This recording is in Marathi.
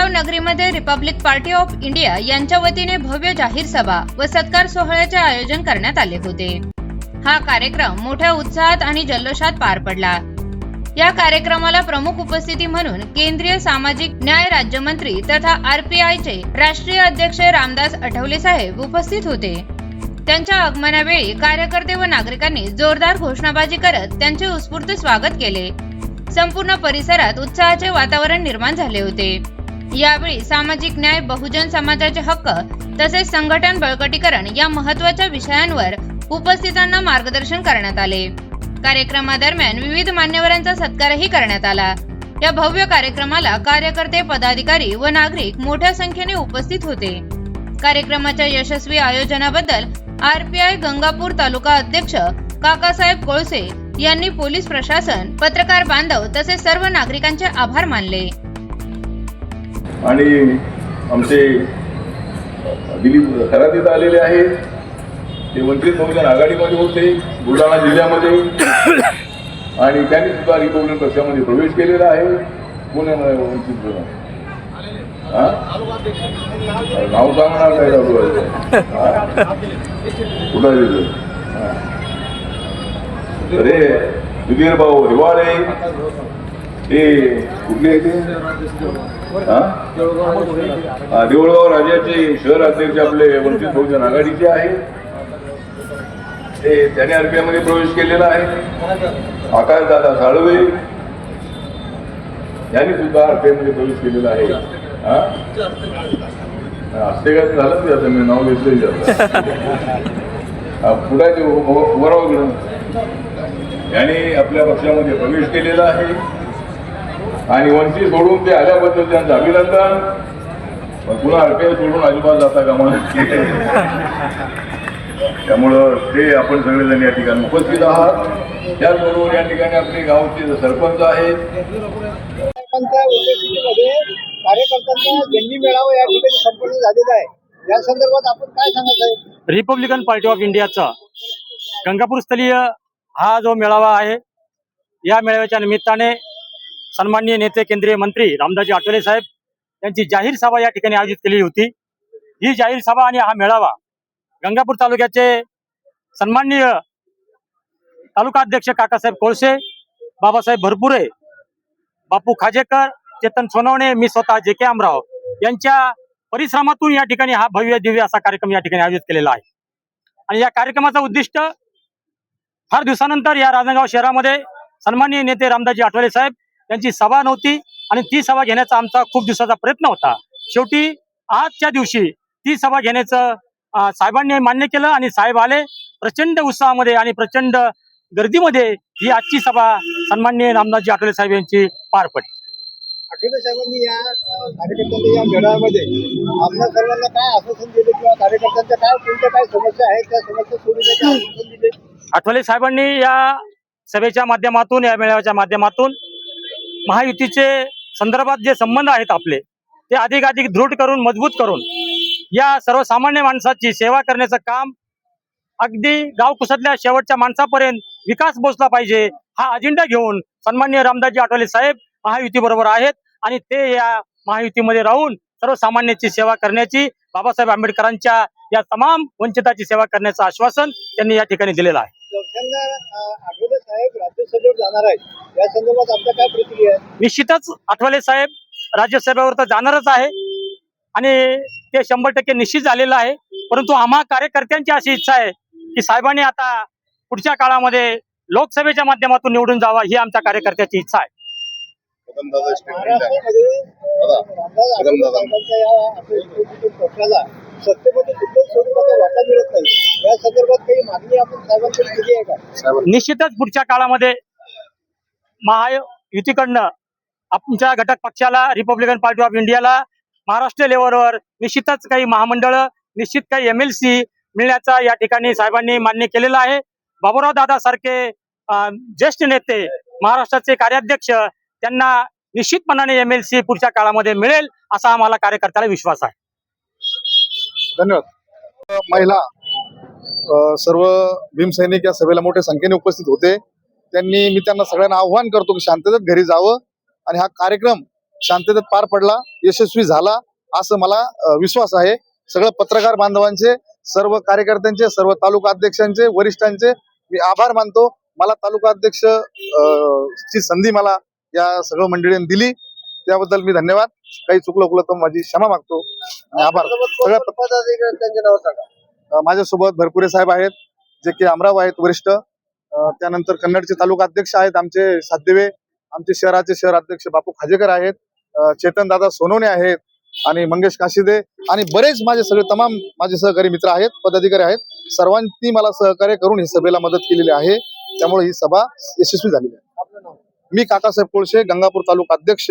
भोगाव नगरीमध्ये रिपब्लिक पार्टी ऑफ इंडिया यांच्या वतीने भव्य जाहीर सभा व सत्कार सोहळ्याचे आयोजन करण्यात आले होते। हा कार्यक्रम मोठ्या उत्साहात आणि जल्लोषात पार पडला। या कार्यक्रमाला प्रमुख उपस्थिती म्हणून केंद्रीय सामाजिक न्याय राज्यमंत्री तथा आरपीआयचे राष्ट्रीय अध्यक्ष रामदास आठवले साहेब उपस्थित होते। त्यांच्या आगमनावेळी कार्यकर्ते व नागरिकांनी जोरदार घोषणाबाजी करत त्यांचे उत्स्फूर्त स्वागत केले। संपूर्ण परिसरात उत्साहाचे वातावरण निर्माण झाले होते। यावेळी सामाजिक न्याय, बहुजन समाजाचे हक्क तसेच संघटन बळकटीकरण या महत्त्वाच्या विषयांवर उपस्थितांना मार्गदर्शन करण्यात आले। कार्यक्रमादरम्यान विविध मान्यवरांचा सत्कारही करण्यात आला। या भव्य कार्यक्रमाला कार्यकर्ते, पदाधिकारी व नागरिक मोठ्या संख्येने उपस्थित होते। कार्यक्रमाच्या यशस्वी आयोजनाबद्दल आरपीआय गंगापूर तालुका अध्यक्ष काकासाहेब कोळसे यांनी पोलीस प्रशासन, पत्रकार बांधव तसेच सर्व नागरिकांचे आभार मानले। आणि आमचे दिलीप खरात आलेले आहे, ते वंचित बहुजन आघाडीमध्ये होते बुलढाणा जिल्ह्यामध्ये, आणि त्यांनी सुद्धा रिपब्लिकन पक्षामध्ये प्रवेश केलेला आहे। पुण्यामध्ये वंचित नाव सांगणार काय कुठं अरे सुधीर भाऊ हिवाळे हे कुठले देऊळगाव राज्याचे शहर अध्यक्ष आपले वंचित बहुजन आघाडीचे आहे, ते त्याने आरपीआय मध्ये प्रवेश केलेला आहे। आकाशदादा साळवे यांनी सुद्धा आरपीआय मध्ये प्रवेश केलेला आहे। असते काय झालं नाही, आता मी नाव घेतलं पुढे उभं यांनी आपल्या पक्षामध्ये प्रवेश केलेला आहे। आणि वंचित सोडून ते आल्याबद्दल त्यांचं अभिनंदन, पण पुन्हा आरपीआय सोडून अजिबात जाता कामा त्यामुळं ते आपण सगळेजण या ठिकाणी उपस्थित आहात। त्याचबरोबर या ठिकाणी आपले गावचे सरपंच आहेत। उपस्थितीमध्ये कार्यकर्त्यांचा जंगी मेळावा या ठिकाणी संपन्न झालेला आहे, या संदर्भात आपण काय सांगत आहे? रिपब्लिकन पार्टी ऑफ इंडियाचा गंगापूर स्थलीय हा जो मेळावा आहे, या मेळाव्याच्या निमित्ताने सन्माननीय नेते केंद्रीय मंत्री रामदासजी आठवले साहेब यांची जाहीर सभा या ठिकाणी आयोजित केली होती। ही जाहीर सभा आणि हा मेळावा गंगापूर तालुक्याचे सन्माननीय तालुका अध्यक्ष काकासाहेब कोळसे, बाबासाहेब भरपुरे, बापू खाजेकर, चेतन सोनवणे, मी स्वतः जे के आमराव यांच्या परिश्रमातून या ठिकाणी हा भव्य दिव्य असा कार्यक्रम या ठिकाणी आयोजित केलेला आहे। आणि या कार्यक्रमाचं उद्दिष्ट फार दिवसानंतर या राजनांदगाव शहरामध्ये सन्माननीय नेते रामदासजी आठवले साहेब यांची सभा नव्हती, आणि ती सभा घेण्याचा आमचा खूप दिवसाचा प्रयत्न होता। शेवटी आजच्या दिवशी ती सभा घेण्याचं साहेबांनी मान्य केलं, आणि साहेब आले प्रचंड उत्साहामध्ये आणि प्रचंड गर्दीमध्ये। ही आजची सभा सन्माननीय रामदासजी आठवले साहेब यांची पार पडली। आठवले साहेबांनी या कार्यकर्त्यांच्या या मेळाव्यामध्ये आपल्या सर्वांना काय आश्वासन दिले किंवा कार्यकर्त्यांच्या कोणत्या काय समस्या आहेत त्या समस्या सोडवण्याचे आश्वासन दिले? आठवले साहेबांनी या सभेच्या माध्यमातून, या मेळाव्याच्या माध्यमातून महायुतीचे संदर्भात जे संबंध आहेत आपले, ते अधिकाधिक दृढ करून, मजबूत करून या सर्वसामान्य माणसाची सेवा करण्याचं काम, अगदी गावकुसातल्या शेवटच्या माणसापर्यंत विकास पोहोचला पाहिजे, हा अजेंडा घेऊन सन्माननीय रामदासजी आठवले साहेब महायुती बरोबर आहेत, आणि ते या महायुतीमध्ये राहून सर्वसामान्याची सेवा करण्याची, बाबासाहेब आंबेडकरांच्या या तमाम वंचिताची सेवा करण्याचं आश्वासन त्यांनी या ठिकाणी दिलेलं आहे। आठवले साहेब राज्यसभेवर जाणार आहेत, या संदर्भात आपल्या काय प्रतिक्रिया आहे? निश्चितच आठवले साहेब राज्यसभेवर तर जाणारच आहे, आणि ते 100% निश्चित झालेलं आहे। परंतु आम्हा कार्यकर्त्यांची अशी इच्छा आहे की साहेबांनी आता पुढच्या काळामध्ये लोकसभेच्या माध्यमातून निवडून जावा, ही आमच्या कार्यकर्त्याची इच्छा आहे। निश्चितच पुढच्या काळामध्ये महायुतीकडनं आमच्या घटक पक्षाला, रिपब्लिकन पार्टी ऑफ इंडियाला महाराष्ट्र लेवलवर निश्चितच काही महामंडळ, निश्चित काही MLC मिळण्याचा या ठिकाणी साहेबांनी मान्य केलेला आहे। बाबूराव दादा सारखे ज्येष्ठ नेते, महाराष्ट्राचे कार्याध्यक्ष, त्यांना निश्चितपणाने MLC पुढच्या काळामध्ये मिळेल असा आम्हाला कार्यकर्त्याला विश्वास आहे। धन्यवाद। महिला सर्व भीमसैनिक या सभेला मोठ्या संख्येने उपस्थित होते। मी त्यांना सगळ्यांना आव्हान करतो की शांततेत घरी जावं आणि हा कार्यक्रम शांततेत पार पडला, यशस्वी झाला असं मला विश्वास आहे. सगळं पत्रकार बांधवांचे, सर्व कार्यकर्त्यांचे, सर्व तालुका अध्यक्षांचे, वरिष्ठांचे मी आभार मानतो. मला तालुका अध्यक्ष ची संधी मला या सगळं मंडळींनी दिली, त्याबद्दल मी धन्यवाद. काही चुकलं तर माझी क्षमा मागतो आणि आभार. सगळ्या त्यांचे नाव सांगा. माझ्यासोबत भरपुरे साहेब आहेत, जे की अमराव आहेत वरिष्ठ. त्यानंतर कन्नडचे तालुका अध्यक्ष आहेत आमचे सातदेवे, आमचे शहराचे शहर अध्यक्ष बापू खाजेकर आहेत, चेतन दादा सोनवणे आहेत आणि मंगेश काशीदे आणि बरेच माझे सगळे तमाम माझे सहकारी मित्र आहेत, पदाधिकारी आहेत. सर्वांनी मला सहकार्य करून ही सभेला मदत केलेली आहे, त्यामुळे ही सभा यशस्वी झालेली आहे. मी काकासाहेब कोळशे, गंगापूर तालुका अध्यक्ष.